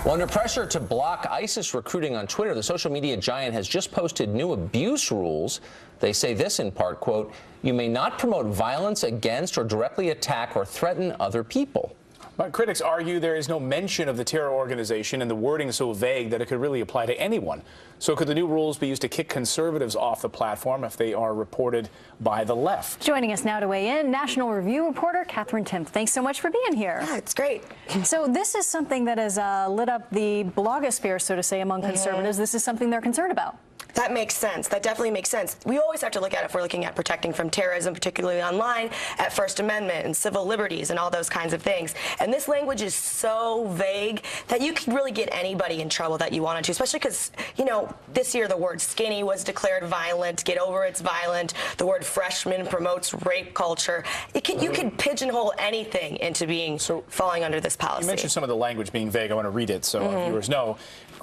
Well, under pressure to block ISIS recruiting on Twitter, the social media giant has just posted new abuse rules. They say this in part, quote, "You may not promote violence against or directly attack or threaten other people." But critics argue there is no mention of the terror organization and the wording is so vague that it could really apply to anyone. So could the new rules be used to kick conservatives off the platform if they are reported by the left? Joining us now to weigh in, National Review reporter Katherine Timpf. Thanks so much for being here. Yeah, it's great. So this is something that has lit up the blogosphere, so to say, among conservatives. This is something they're concerned about. That makes sense. That definitely makes sense. We always have to look at it if we're looking at protecting from terrorism, particularly online, at First Amendment and civil liberties and all those kinds of things. And this language is so vague that you could really get anybody in trouble that you wanted to, especially because, you know, this year the word skinny was declared violent. Get over it's violent. The word freshman promotes rape culture. You could pigeonhole anything into being falling under this policy. You mentioned some of the language being vague. I want to read it so viewers know.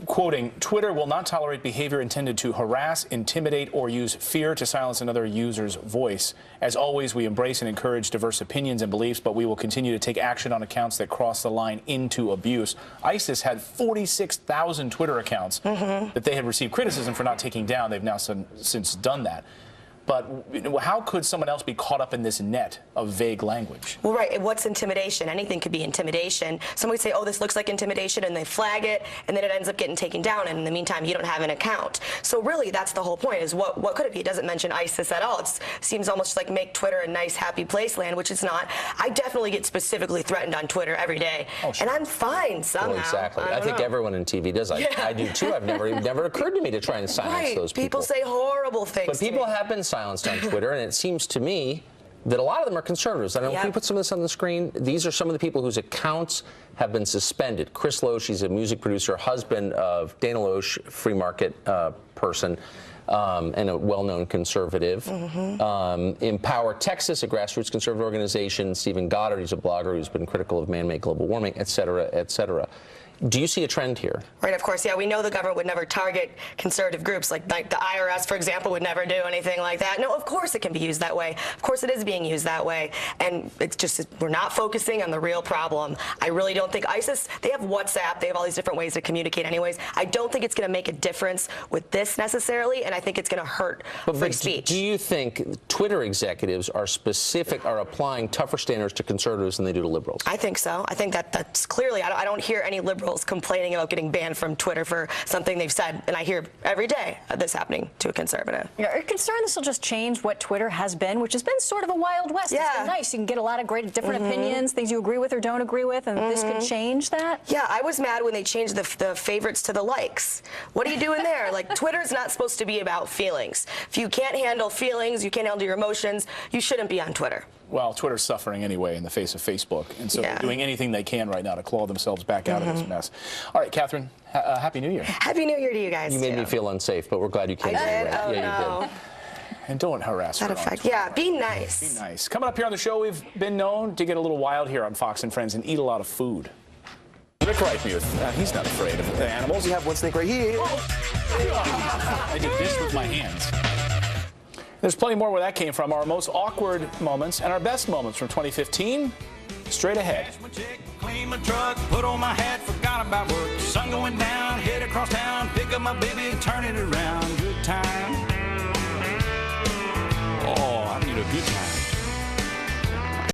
Quoting, "Twitter will not tolerate behavior intended to harass, intimidate, or use fear to silence another user's voice. As always, we embrace and encourage diverse opinions and beliefs, but we will continue to take action on accounts that cross the line into abuse." ISIS had 46,000 Twitter accounts that they had received criticism for not taking down. They've now since done that. But how could someone else be caught up in this net of vague language? Well, right. What's intimidation? Anything could be intimidation. Someone would say, oh, this looks like intimidation, and they flag it, and then it ends up getting taken down, and in the meantime, you don't have an account. So really, that's the whole point, is what could it be? It doesn't mention ISIS at all. It seems almost like make Twitter a nice, happy place land, which it's not. I definitely get specifically threatened on Twitter every day, and I'm fine somehow. Well, exactly. I think everyone in TV does. I do, too. It never occurred to me to try and silence those people. People say horrible things But people have been silenced on Twitter, and it seems to me that a lot of them are conservatives. I don't know if you put some of this on the screen. These are some of the people whose accounts have been suspended. Chris Loesch, he's a music producer, husband of Dana Loesch, free market person, and a well-known conservative. Empower Texas, a grassroots conservative organization. Stephen Goddard, he's a blogger who's been critical of man-made global warming, et cetera, et cetera. Do you see a trend here? Right, of course, yeah. We know the government would never target conservative groups, like the IRS, for example, would never do anything like that. No, of course it can be used that way. Of course it is being used that way. And it's just, we're not focusing on the real problem. I really don't think ISIS, they have WhatsApp, they have all these different ways to communicate anyways. I don't think it's going to make a difference with this necessarily, and I think it's going to hurt free speech. Do you think Twitter executives are applying tougher standards to conservatives than they do to liberals? I think so. I think that's clearly, I don't hear any liberals complaining about getting banned from Twitter for something they've said, and I hear every day of this happening to a conservative. Are you concerned this will just change what Twitter has been, which has been sort of a Wild West? Yeah. It's been nice. You can get a lot of great different opinions, things you agree with or don't agree with, and this could change that? Yeah, I was mad when they changed the favorites to the likes. What are you doing there? Like, Twitter's not supposed to be about feelings. If you can't handle feelings, you can't handle your emotions, you shouldn't be on Twitter. Well, Twitter's suffering anyway in the face of Facebook, and so they're doing anything they can right now to claw themselves back out of this mess. All right, Katherine, Happy New Year. Happy New Year to you guys. You made me feel unsafe, but we're glad you came anyway. Oh, yeah, no. you did. And don't harass her. Yeah, be nice. Be nice. Coming up here on the show, we've been known to get a little wild here on Fox and Friends and eat a lot of food. Rick Reitmuth, he's not afraid of the animals. We have one snake right here. I did this with my hands. There's plenty more where that came from. Our most awkward moments and our best moments from 2015. Straight ahead. Clean my truck, put on my hat, forgot about work. Sun going down, head across town, pick up my baby, turn it around. Good time. Oh, I need a good time.